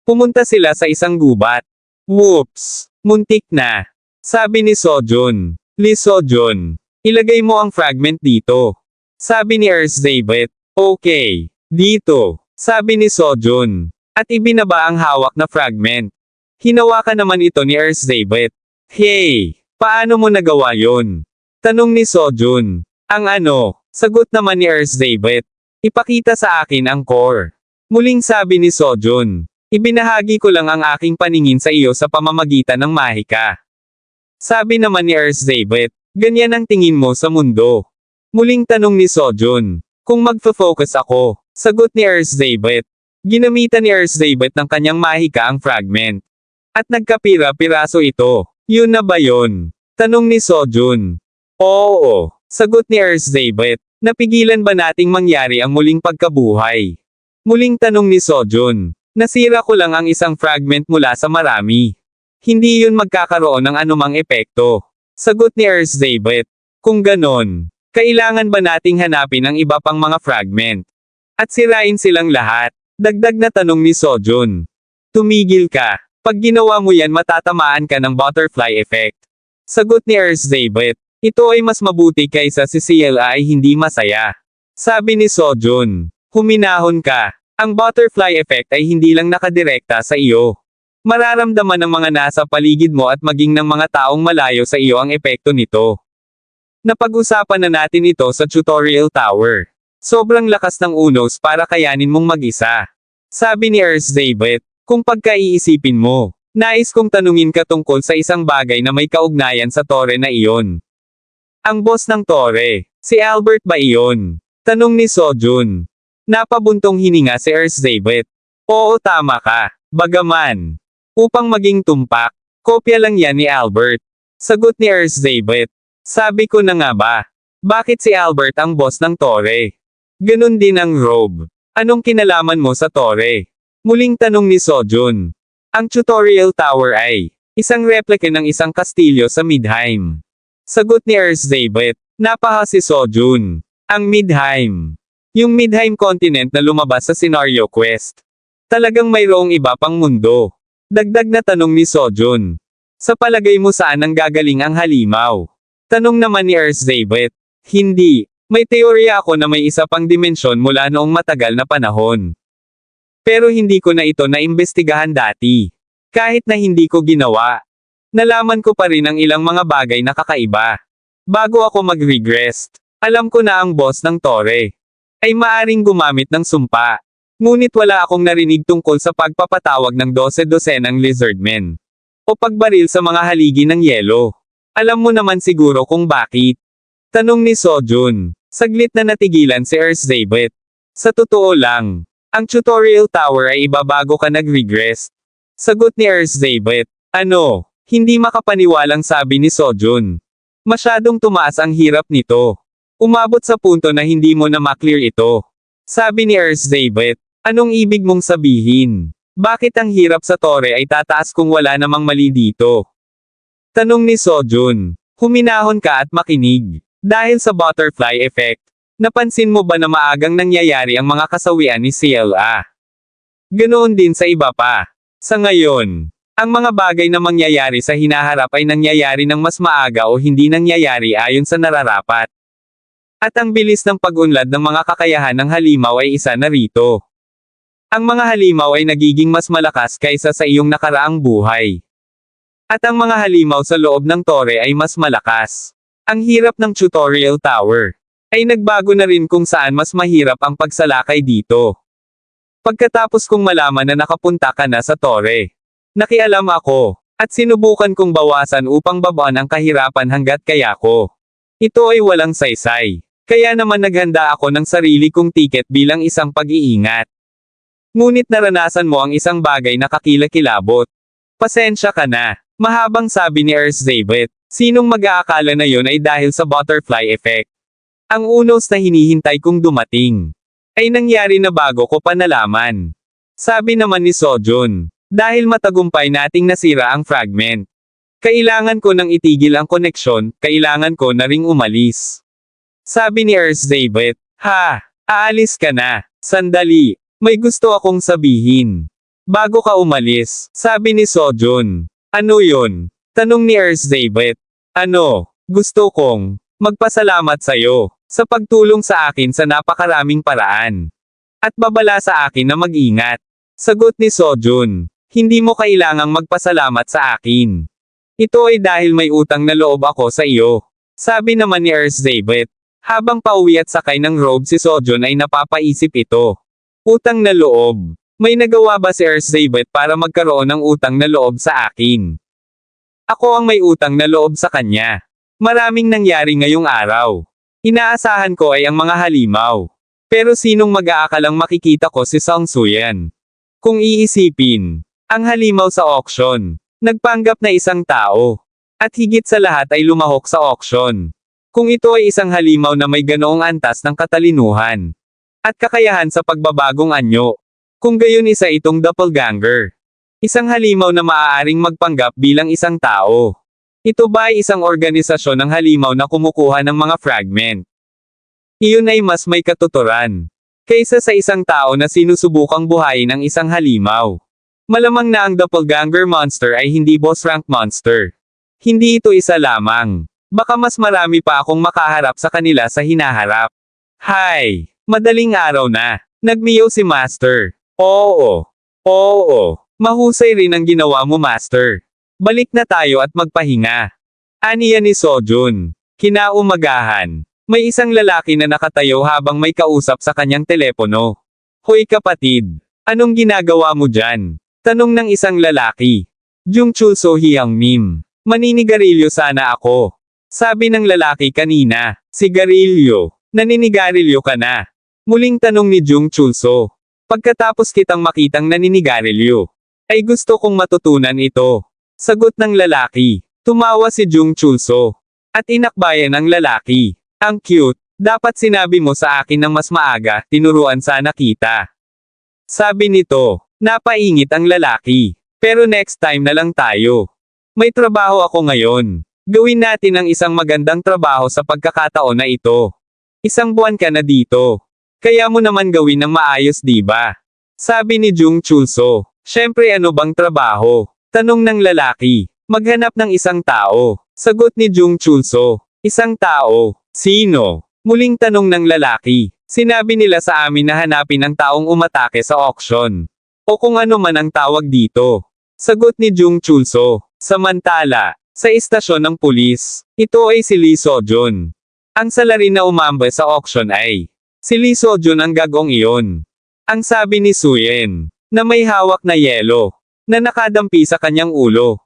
Pumunta sila sa isang gubat. Whoops! Muntik na. Sabi ni Sojun. Lee Sojun. Ilagay mo ang fragment dito. Sabi ni Erzsébet. Okay. Dito. Sabi ni Sojun. At ibinaba ang hawak na fragment. Hinawakan naman ito ni Erzsébet. Hey! Paano mo nagawa yon? Tanong ni Sojun. Ang ano? Sagot naman ni Erzsébet. Ipakita sa akin ang core. Muling sabi ni Sojun. Ibinahagi ko lang ang aking paningin sa iyo sa pamamagitan ng mahika. Sabi naman ni Erzsébet, ganyan ang tingin mo sa mundo. Muling tanong ni Sojun, kung magfo-focus ako, sagot ni Erzsébet. Ginamitan ni Erzsébet ng kanyang mahika ang fragment. At nagkapira-piraso ito. Yun na ba yun? Tanong ni Sojun. Oo, sagot ni Erzsébet. Napigilan ba nating mangyari ang muling pagkabuhay? Muling tanong ni Sojun. Nasira ko lang ang isang fragment mula sa marami. Hindi yun magkakaroon ng anumang epekto. Sagot ni Erzsébet. Kung ganon, kailangan ba nating hanapin ang iba pang mga fragment? At sirain silang lahat? Dagdag na tanong ni Sojun. Tumigil ka. Pag ginawa mo yan matatamaan ka ng butterfly effect. Sagot ni Erzsébet. Ito ay mas mabuti kaysa si CLA ay hindi masaya. Sabi ni Sojun. Huminahon ka. Ang butterfly effect ay hindi lang nakadirekta sa iyo. Mararamdaman ng mga nasa paligid mo at maging ng mga taong malayo sa iyo ang epekto nito. Napag-usapan na natin ito sa tutorial tower. Sobrang lakas ng unos para kayanin mong mag-isa. Sabi ni Erzsébet, kung pagkaiisipin mo, nais kong tanungin ka tungkol sa isang bagay na may kaugnayan sa tore na iyon. Ang boss ng tore, si Albert ba iyon? Tanong ni Sojun. Napabuntong hininga si Erzsébet. Oo, tama ka. Bagaman. Upang maging tumpak, kopya lang yan ni Albert. Sagot ni Erzsébet. Sabi ko na nga ba? Bakit si Albert ang boss ng tore? Ganun din ang robe. Anong kinalaman mo sa tore? Muling tanong ni Sojun. Ang tutorial tower ay isang replika ng isang kastilyo sa Midheim. Sagot ni Erzsébet. Napaha si Sojun. Ang Midheim. Yung Midheim continent na lumabas sa Scenario Quest. Talagang mayroong iba pang mundo. Dagdag na tanong ni Sojun. Sa palagay mo saan ang gagaling ang halimaw? Tanong naman ni Erzsébet. Hindi. May teorya ako na may isa pang dimensyon mula noong matagal na panahon. Pero hindi ko na ito naimbestigahan dati. Kahit na hindi ko ginawa. Nalaman ko pa rin ang ilang mga bagay na kakaiba. Bago ako mag-regress, alam ko na ang boss ng tore ay maaring gumamit ng sumpa. Ngunit wala akong narinig tungkol sa pagpapatawag ng 12-dosenang lizardmen. O pagbaril sa mga haligi ng yelo. Alam mo naman siguro kung bakit. Tanong ni Sojun. Saglit na natigilan si Erzsébet. Sa totoo lang, ang tutorial tower ay iba bago ka nag-regress. Sagot ni Erzsébet. Ano? Hindi makapaniwalang sabi ni Sojun. Masyadong tumaas ang hirap nito. Umabot sa punto na hindi mo na maklear ito. Sabi ni Erzsébet, anong ibig mong sabihin? Bakit ang hirap sa tore ay tataas kung wala namang mali dito? Tanong ni Sojun, huminahon ka at makinig. Dahil sa butterfly effect, napansin mo ba na maagang nangyayari ang mga kasawian ni CLA? Ganoon din sa iba pa. Sa ngayon, ang mga bagay na mangyayari sa hinaharap ay nangyayari ng mas maaga o hindi nangyayari ayon sa nararapat. At ang bilis ng pag-unlad ng mga kakayahan ng halimaw ay isa na rito. Ang mga halimaw ay nagiging mas malakas kaysa sa iyong nakaraang buhay. At ang mga halimaw sa loob ng tore ay mas malakas. Ang hirap ng tutorial tower ay nagbago na rin kung saan mas mahirap ang pagsalakay dito. Pagkatapos kong malaman na nakapunta ka na sa tore, nakialam ako, at sinubukan kong bawasan upang babaan ang kahirapan hanggat kaya ko. Ito ay walang saysay. Kaya naman naghanda ako ng sarili kong tiket bilang isang pag-iingat. Ngunit naranasan mo ang isang bagay na kakilakilabot. Pasensya ka na. Mahabang sabi ni Erzsébet. Sinong mag-aakala na yon ay dahil sa butterfly effect? Ang unos na hinihintay kong dumating ay nangyari na bago ko pa nalaman. Sabi naman ni Sojun. Dahil matagumpay nating nasira ang fragment. Kailangan ko nang itigil ang koneksyon, kailangan ko na ring umalis. Sabi ni Erzsébet, aalis ka na. Sandali, may gusto akong sabihin. Bago ka umalis, sabi ni Sojun. Ano yun? Tanong ni Elizabeth. Ano? Gusto kong magpasalamat sa'yo sa pagtulong sa akin sa napakaraming paraan. At babala sa akin na mag-ingat. Sagot ni Sojun. Hindi mo kailangang magpasalamat sa akin. Ito ay dahil may utang na loob ako sa iyo. Sabi naman ni Elizabeth. Habang pauwi at sakay ng robe si Sojun ay napapaisip ito. Utang na loob. May nagawa ba si Elizabeth para magkaroon ng utang na loob sa akin? Ako ang may utang na loob sa kanya. Maraming nangyari ngayong araw. Inaasahan ko ay ang mga halimaw. Pero sinong mag-aakalang makikita ko si Song Suyan? Kung iisipin, ang halimaw sa auction, nagpanggap na isang tao. At higit sa lahat ay lumahok sa auction. Kung ito ay isang halimaw na may ganoong antas ng katalinuhan. At kakayahan sa pagbabagong anyo. Kung gayon isa itong doppelganger. Isang halimaw na maaaring magpanggap bilang isang tao. Ito ba ay isang organisasyon ng halimaw na kumukuha ng mga fragment? Iyon ay mas may katuturan. Kaysa sa isang tao na sinusubukang buhayin ang isang halimaw. Malamang na ang doppelganger monster ay hindi boss rank monster. Hindi ito isa lamang. Baka mas marami pa akong makaharap sa kanila sa hinaharap. Hay! Madaling araw na. Nagmiyaw si Master. Oo. Mahusay rin ang ginawa mo, Master. Balik na tayo at magpahinga. Aniya ni Sojun. Kinaumagahan. May isang lalaki na nakatayo habang may kausap sa kanyang telepono. Hoy kapatid. Anong ginagawa mo dyan? Tanong ng isang lalaki. Jungchul So Hyangnim. Maninigarilyo sana ako. Sabi ng lalaki kanina. Sigarilyo. Naninigarilyo ka na. Muling tanong ni Jungchul So. Pagkatapos kitang makitang naninigarilyo, ay gusto kong matutunan ito. Sagot ng lalaki. Tumawa si Jungchul So. At inakbayan ng lalaki. Ang cute. Dapat sinabi mo sa akin ng mas maaga, tinuruan sana kita. Sabi nito. Napaingit ang lalaki. Pero next time na lang tayo. May trabaho ako ngayon. Gawin natin ang isang magandang trabaho sa pagkakataon na ito. Isang buwan ka na dito. Kaya mo naman gawin ng maayos, di ba? Sabi ni Jungchul So. Syempre ano bang trabaho? Tanong ng lalaki. Maghanap ng isang tao. Sagot ni Jungchul So. Isang tao. Sino? Muling tanong ng lalaki. Sinabi nila sa amin na hanapin ang taong umatake sa auction. O kung ano man ang tawag dito. Sagot ni Jungchul So. Samantala, sa istasyon ng pulis, ito ay si Lee Sojun. Ang salarin na umamba sa auction ay si Lee Sojun ang gagong iyon. Ang sabi ni Suyen, na may hawak na yelo, na nakadampi sa kanyang ulo.